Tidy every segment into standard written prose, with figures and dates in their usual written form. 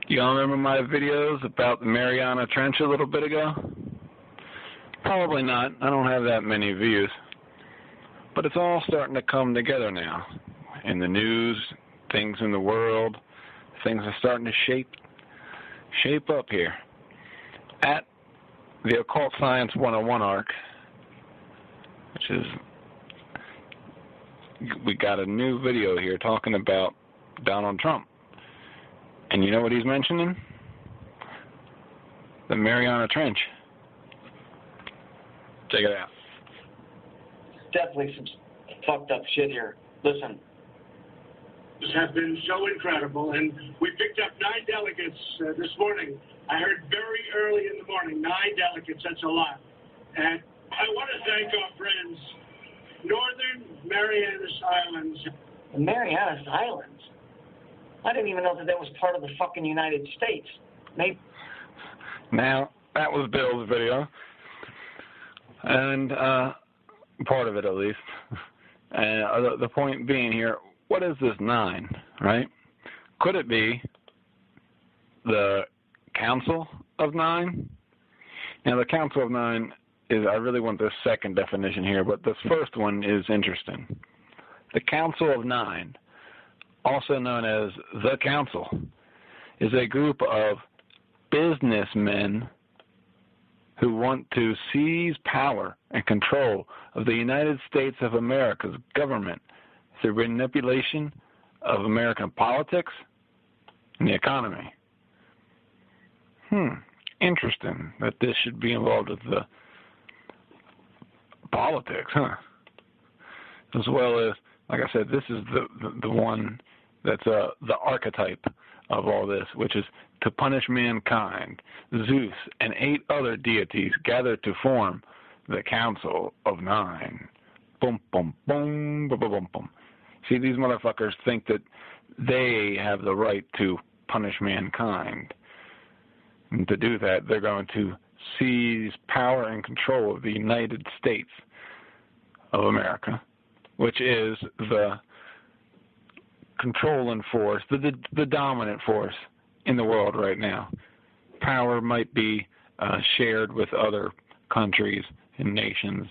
You all remember my videos about the Mariana Trench a little bit ago? Probably not. I don't have that many views. But it's all starting to come together now. In the news, things in the world, things are starting to shape up here. At the Occult Science 101 arc, which is, we got a new video here talking about Donald Trump. And you know what he's mentioning? The Mariana Trench. Check it out. Definitely some fucked up shit here. Listen. This has been so incredible, and we picked up 9 delegates this morning. I heard very early in the morning, 9 delegates, that's a lot. And I want to thank our friends, Northern Marianas Islands. The Marianas Islands? I didn't even know that was part of the fucking United States. Maybe. Now, that was Bill's video. And, part of it at least. And the point being here, what is this 9, right? Could it be the Council of 9? Now, the Council of 9 is, I really want the second definition here, but this first one is interesting. The Council of 9, also known as the Council, is a group of businessmen who want to seize power and control of the United States of America's government through manipulation of American politics and the economy. Interesting that this should be involved with the politics, huh? As well as, like I said, this is the one that's the archetype of all this, which is to punish mankind. Zeus and 8 other deities gathered to form the Council of 9. Boom, boom, boom, boom, boom, boom, boom. See, these motherfuckers think that they have the right to punish mankind. And to do that, they're going to seize power and control of the United States of America, which is the controlling force, the dominant force in the world right now. Power might be shared with other countries and nations,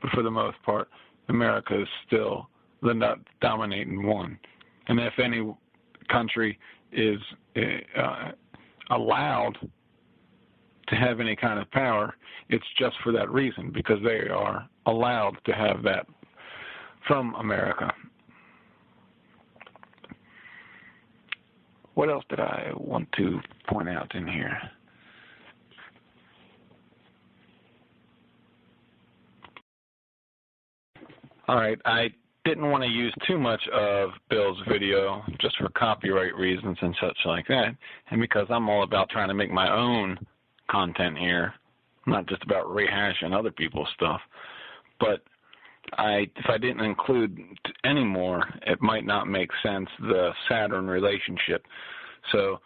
but for the most part, America is still the dominating one. And if any country is allowed to have any kind of power, it's just for that reason, because they are allowed to have that from America. What else did I want to point out in here? All right, I didn't want to use too much of Bill's video just for copyright reasons and such like that, and because I'm all about trying to make my own content here, not just about rehashing other people's stuff. But if I didn't include any more, it might not make sense, the Saturn relationship. So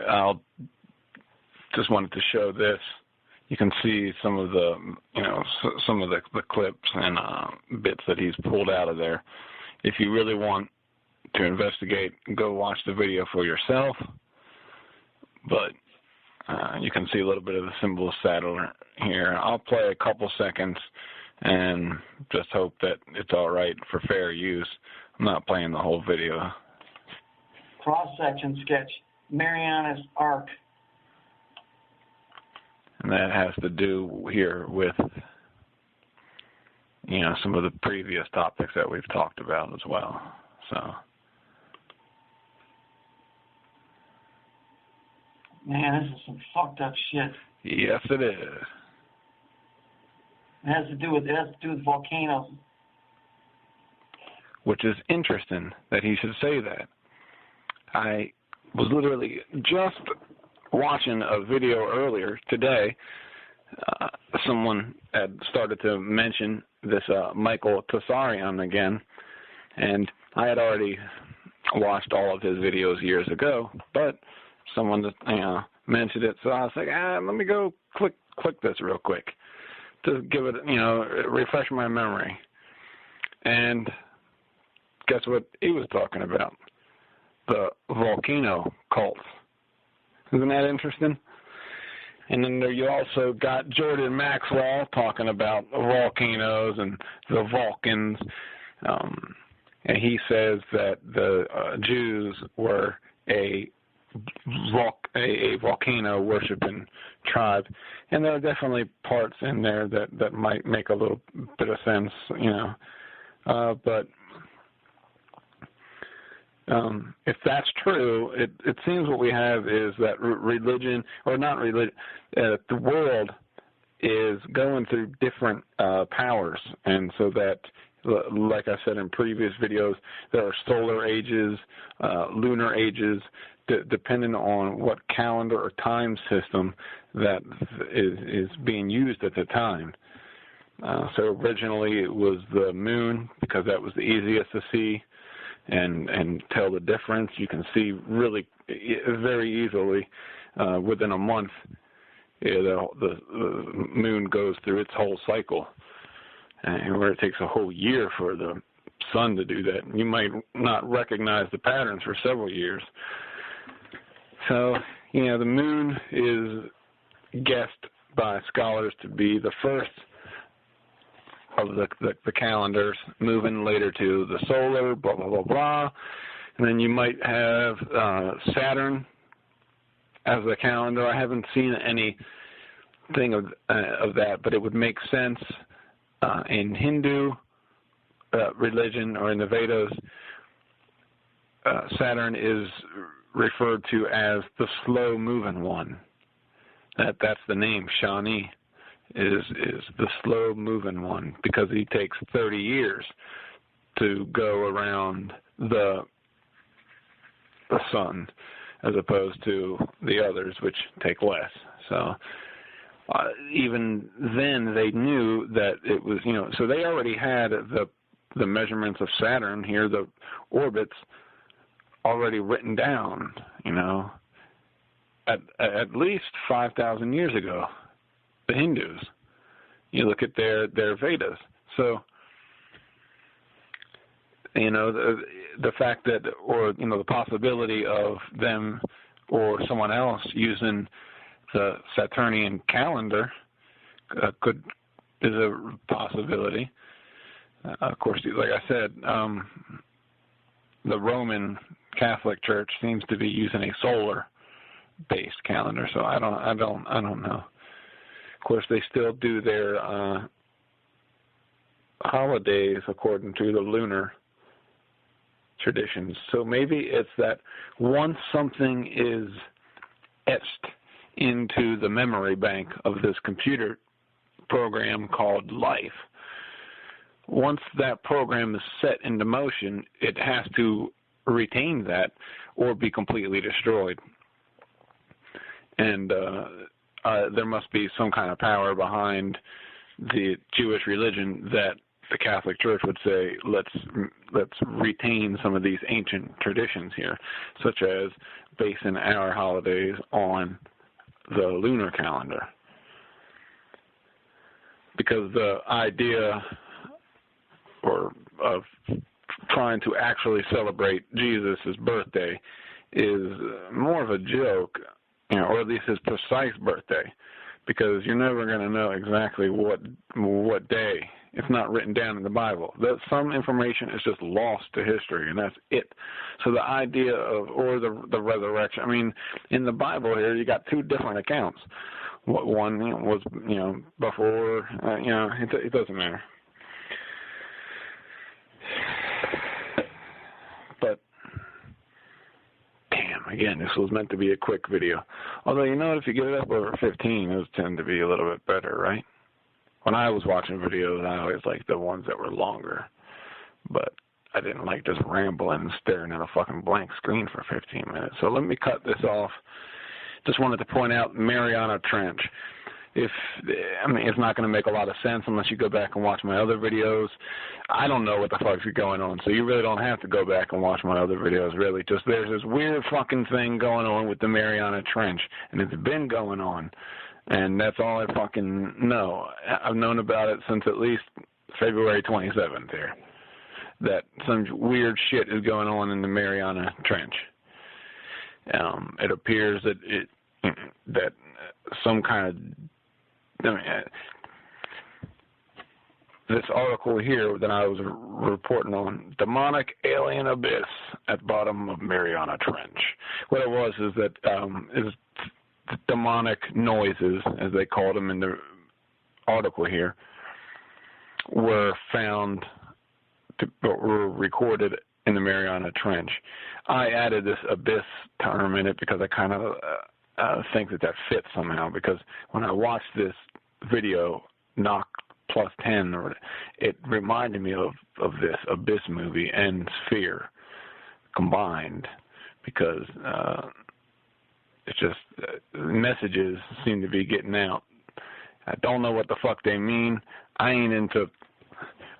I'll just wanted to show this. You can see some of the, some of the clips and bits that he's pulled out of there. If you really want to investigate, go watch the video for yourself. But you can see a little bit of the symbol of Saturn here. I'll play a couple seconds and just hope that it's all right for fair use. I'm not playing the whole video. Cross-section sketch, Mariana's Arc. And that has to do here with, some of the previous topics that we've talked about as well. So, man, this is some fucked up shit. Yes, it is. It has to do with volcanoes. Which is interesting that he should say that. I was literally just watching a video earlier today. Someone had started to mention this Tsarion again, and I had already watched all of his videos years ago, but someone mentioned it, so I was like, let me go click this real quick to give it, refresh my memory. And guess what he was talking about? The volcano cults Isn't that interesting? And then there you also got Jordan Maxwell talking about volcanoes and the Vulcans. And he says that the Jews were a volcano worshiping tribe. And there are definitely parts in there that might make a little bit of sense, you know. But if that's true, it seems what we have is that religion, or not religion, the world is going through different powers, and so that, like I said in previous videos, there are solar ages, lunar ages, depending on what calendar or time system that is being used at the time. So originally it was the moon, because that was the easiest to see and tell the difference. You can see really very easily within a month. The moon goes through its whole cycle, and where it takes a whole year for the sun to do that. You might not recognize the patterns for several years. So, you know, the moon is guessed by scholars to be the first of the calendars, moving later to the solar, blah, blah, blah, blah. And then you might have Saturn as the calendar. I haven't seen anything of that, but it would make sense in Hindu religion, or in the Vedas. Saturn is referred to as the slow-moving one. That's the name. Shani is the slow-moving one, because he takes 30 years to go around the sun, as opposed to the others, which take less. So even then, they knew that it was, you know, so they already had the measurements of Saturn here, the orbits, already written down, you know, at least 5,000 years ago. The Hindus, you look at their Vedas. So, you know, the fact that, or, you know, the possibility of them or someone else using the Saturnian calendar is a possibility. Of course, like I said, the Roman Catholic Church seems to be using a solar-based calendar. So I don't know. Of course, they still do their holidays according to the lunar traditions. So maybe it's that once something is etched into the memory bank of this computer program called life, once that program is set into motion, it has to retain that or be completely destroyed. And there must be some kind of power behind the Jewish religion that the Catholic Church would say, let's retain some of these ancient traditions here, such as basing our holidays on the lunar calendar. Because the idea of trying to actually celebrate Jesus' birthday is more of a joke, you know, or at least his precise birthday, because you're never going to know exactly what day. It's not written down in the Bible. Some information is just lost to history, and that's it. So the idea of, or the resurrection, I mean, in the Bible here, you got two different accounts. One was, you know, before, you know, it doesn't matter. But, damn, again, this was meant to be a quick video. Although, you know, if you get it up over 15, those tend to be a little bit better, right? When I was watching videos, I always liked the ones that were longer. But I didn't like just rambling and staring at a fucking blank screen for 15 minutes. So let me cut this off. Just wanted to point out Mariana Trench. It's not going to make a lot of sense unless you go back and watch my other videos. I don't know what the fuck's going on, so you really don't have to go back and watch my other videos, really. Just there's this weird fucking thing going on with the Mariana Trench, and it's been going on, and that's all I fucking know. I've known about it since at least February 27th here, that some weird shit is going on in the Mariana Trench. It appears that that some kind of, I mean, this article here that I was reporting on, demonic alien abyss at bottom of Mariana Trench. What it was is that is demonic noises, as they called them in the article here, were were recorded in the Mariana Trench. I added this abyss term in it because I kind of think that fits somehow, because when I watched this video, Noc+10, it reminded me of this Abyss movie and Sphere combined, because it's just messages seem to be getting out. I don't know what the fuck they mean. I ain't into...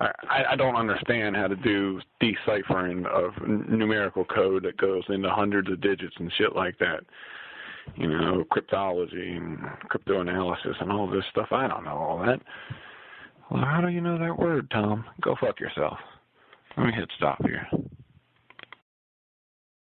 I don't understand how to do deciphering of numerical code that goes into hundreds of digits and shit like that. You know, cryptology and cryptoanalysis and all this stuff. I don't know all that. Well, how do you know that word, Tom? Go fuck yourself. Let me hit stop here.